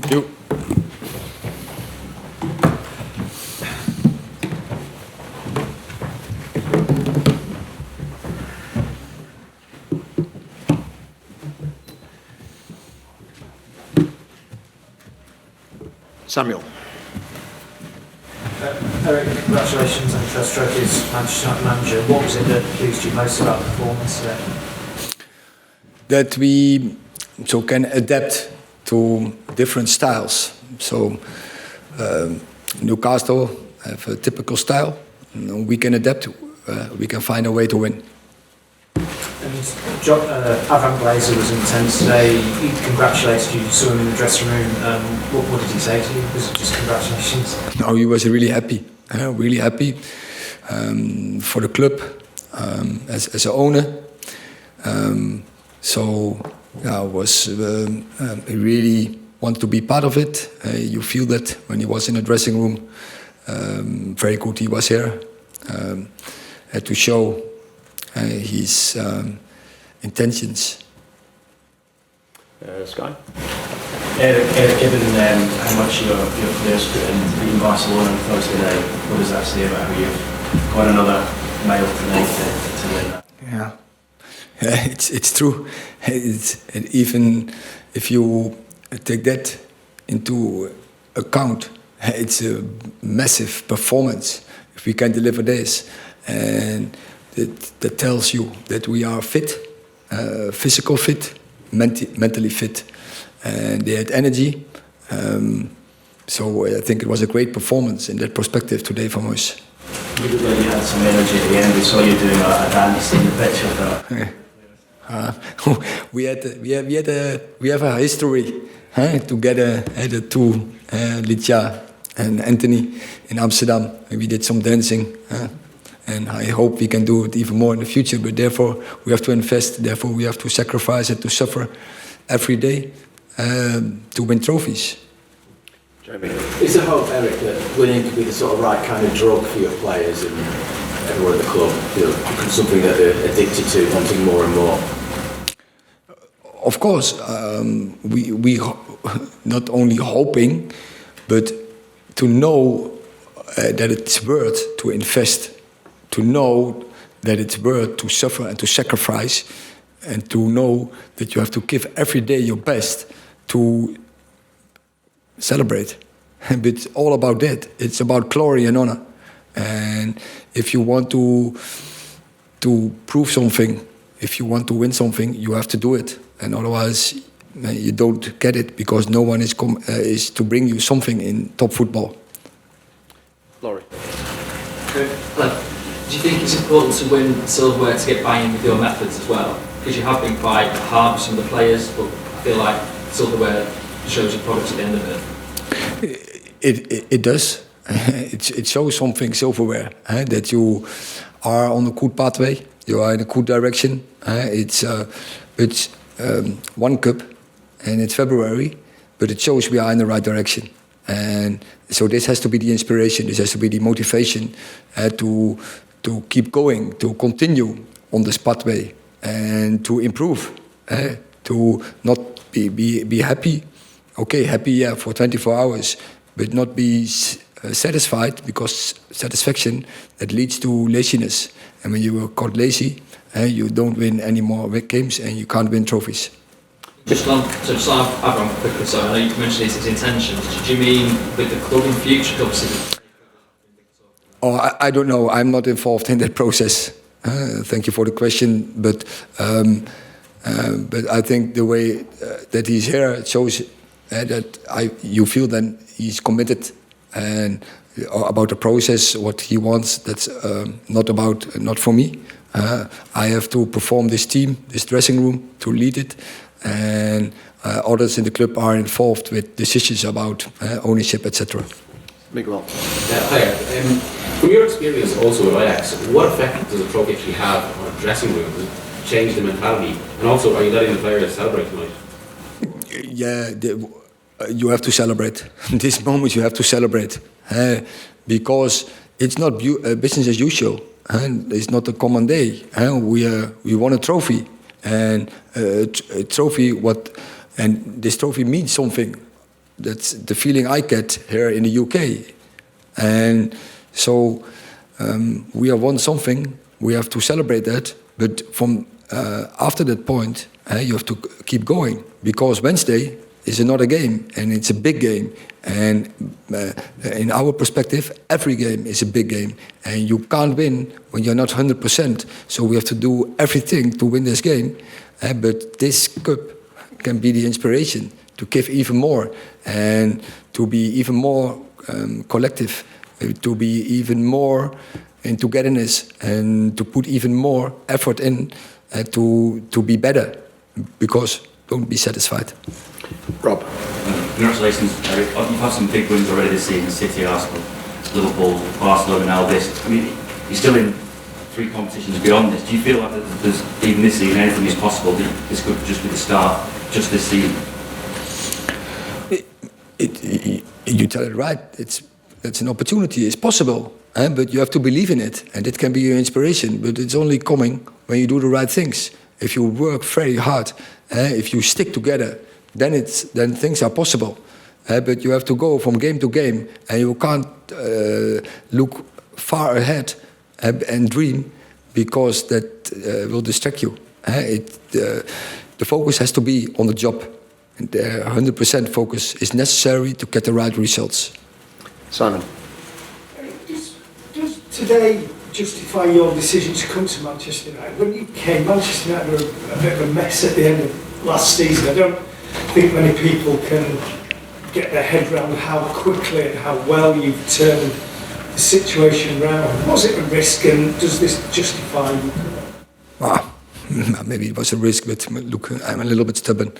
You. Samuel. Erik, congratulations on your first trophy as Manchester United manager. What was it that pleased you most about the performance today? That we can adapt to different styles. So Newcastle have a typical style. We can adapt. We can find a way to win. Avram Glazer was intense today. He congratulated you. You saw him in the dressing room. What did he say to you? Was it just congratulations? No, he was really happy. Really happy for the club as an owner. He really wanted to be part of it. You feel that when he was in the dressing room. Very good he was here. Had to show his intentions. Sky? Erik, given how much your players put in Barcelona on Thursday night, what does that say about how you've got another mile tonight to win that? Yeah, it's true. And even if you take that into account, it's a massive performance if we can deliver this. And that tells you that we are fit, physical fit, mentally fit. And they had energy. So I think it was a great performance in that perspective today from us. You looked like you had some energy at the end. We saw you doing a dance in the pitch with that. We have a history together, the two, Litja and Anthony in Amsterdam. We did some dancing. And I hope we can do it even more in the future. But therefore, we have to invest. Therefore, we have to sacrifice and to suffer every day to win trophies. Jeremy. Is the hope, Erik, that winning could be the sort of right kind of drug for your players and everyone at the club? Something that they're addicted to, wanting more and more? Of course, we not only hoping, but to know that it's worth to invest. To know that it's worth to suffer and to sacrifice, and to know that you have to give every day your best to celebrate. But it's all about that. It's about glory and honor. And if you want to prove something, if you want to win something, you have to do it. And otherwise, you don't get it because no one is to bring you something in top football. Laurie. Do you think it's important to win Silverware to get buy-in with your methods as well? Because you have been quite hard with some of the players, but I feel like Silverware shows your products at the end of it. It does. It shows something, Silverware, that you are on a good pathway, you are in a good direction. It's one cup, and it's February, but it shows we are in the right direction. And so this has to be the inspiration, this has to be the motivation to keep going, to continue on this pathway, and to improve, to not be happy. Okay, happy for 24 hours, but not be satisfied, because satisfaction, that leads to laziness. And when you are caught lazy, you don't win any more games and you can't win trophies. Just on Avram quickly, so I know you mentioned his intentions. Do you mean with the club in future, obviously? Oh, I don't know. I'm not involved in that process. Thank you for the question, but I think the way that he's here shows that you feel that he's committed and about the process, what he wants. That's not for me. I have to perform this team, this dressing room, to lead it, and others in the club are involved with decisions about ownership, etc. Miguel. Hi. From your experience also with Ajax, what effect does a trophy actually have on a dressing room? Does it change the mentality? And also, are you letting the players celebrate tonight? Yeah, you have to celebrate. This moment you have to celebrate. Because it's not business as usual. It's not a common day. We won a trophy. And a trophy, and this trophy means something that's the feeling I get here in the UK. And so we have won something. We have to celebrate that. But from after that point, you have to keep going, because Wednesday is another game, and it's a big game. And in our perspective, every game is a big game, and you can't win when you're not 100%. So we have to do everything to win this game. But this cup can be the inspiration to give even more, and to be even more collective, to be even more in togetherness, and to put even more effort in to be better, because don't be satisfied. Rob. Congratulations, Eric. You've had some big wins already this season: City, Arsenal, Liverpool, Barcelona, now this. I mean, you're still in 3 competitions beyond this. Do you feel like there's, even this season, anything is possible? This could just be the start, just this season? You tell it right. It's an opportunity. It's possible, but you have to believe in it, and it can be your inspiration. But it's only coming when you do the right things. If you work very hard, if you stick together, then things are possible. But you have to go from game to game, and you can't look far ahead and dream, because that will distract you. The focus has to be on the job. And 100% focus is necessary to get the right results. Simon. Does today justify your decision to come to Manchester United? When you came, Manchester United were a bit of a mess at the end of last season. I don't think many people can get their head around how quickly and how well you've turned the situation around. Was it a risk, and does this justify you? Maybe it was a risk, but look, I'm a little bit stubborn.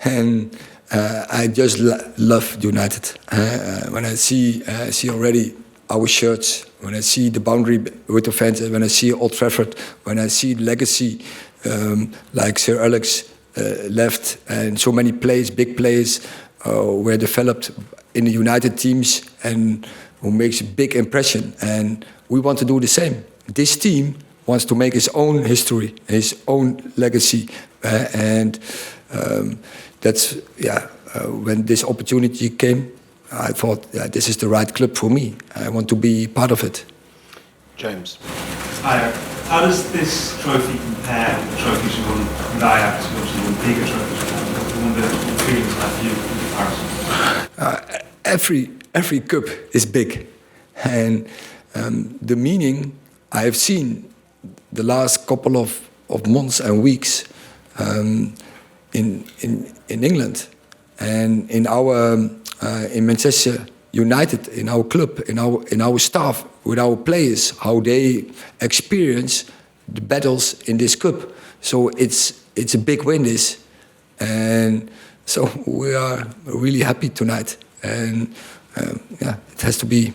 And I just love United. When I see already our shirts, when I see the boundary with the fans, when I see Old Trafford, when I see legacy like Sir Alex left, and so many players, big players, were developed in the United teams and who makes a big impression. And we want to do the same. This team wants to make his own history, his own legacy, and that's when this opportunity came, I thought, this is the right club for me. I want to be part of it. James. Hi. How does this trophy compare with the trophies you won with Ajax, which obviously won bigger trophies? What were the feelings like for you in comparison? Every cup is big, and the meaning I have seen the last couple of months and weeks in England, and in Manchester United, in our club, in our staff, with our players, how they experience the battles in this cup. So it's a big win, this, and so we are really happy tonight. And it has to be,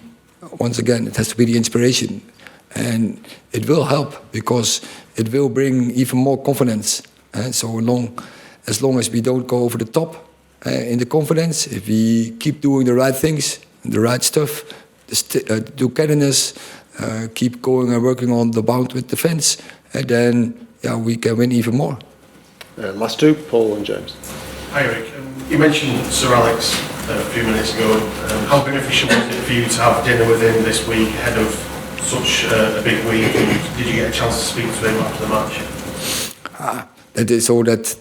once again, it has to be the inspiration, and it will help, because it will bring even more confidence. So as long as we don't go over the top in the confidence, if we keep doing the right things, the right stuff, togetherness, keep going and working on the bound with defense, and then we can win even more. Last two, Paul and James. Hi Eric, you mentioned Sir Alex a few minutes ago. How beneficial was it for you to have dinner with him this week ahead of such a big week? Did you get a chance to speak to him after the match? That is so that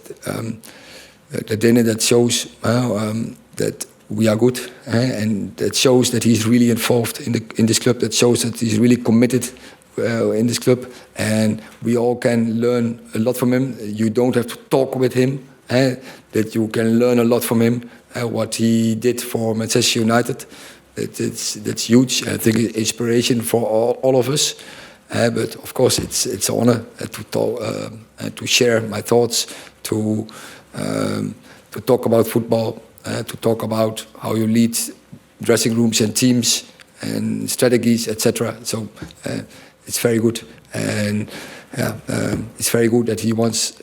the dinner that shows that we are good, and that shows that he's really involved in this club. That shows that he's really committed in this club, and we all can learn a lot from him. You don't have to talk with him, that you can learn a lot from him. What he did for Manchester United, that's huge. I think it's inspiration for all of us. But of course, it's an honor to share my thoughts, to talk about football, to talk about how you lead dressing rooms and teams and strategies, etc. So it's very good, and it's very good that he wants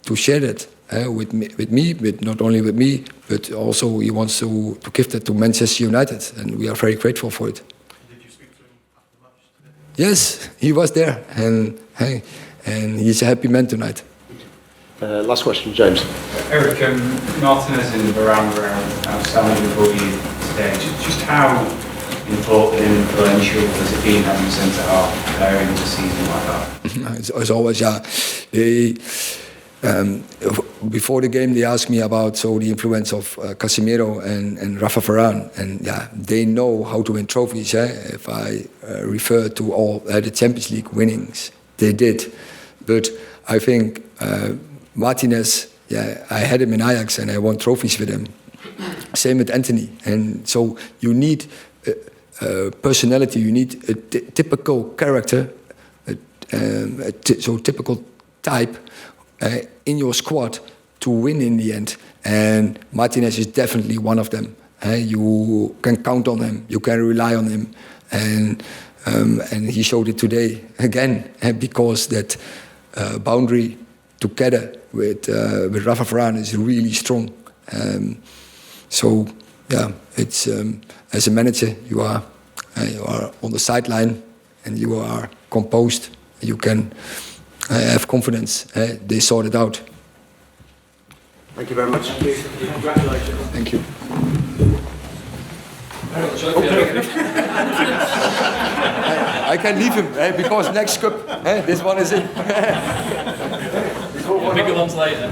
to share that with me, but not only with me, but also he wants to give that to Manchester United, and we are very grateful for it. Did you speak to him after the match today? Yes, he was there, and he's a happy man tonight. Last question, James. Erik, Martinez and Varane were outstanding for you today. Just how important and influential has it been having a centre half preparing the season like that? As always, yeah. Before the game, they asked me about the influence of Casemiro and Rafa Varane, and yeah, they know how to win trophies. If I refer to all the Champions League winnings, they did. But I think Martinez, yeah, I had him in Ajax and I won trophies with him. Same with Anthony, and so you need personality, you need a typical character, typical type in your squad to win in the end. And Martinez is definitely one of them. You can count on him, you can rely on him, and he showed it today again, because that boundary together with Rafa Varane is really strong. So yeah, it's as a manager you are on the sideline and you are composed. You can have confidence. They sort it out. Thank you very much. Congratulations. Thank you. I can leave him because next cup, this one is in. Bigger ones later.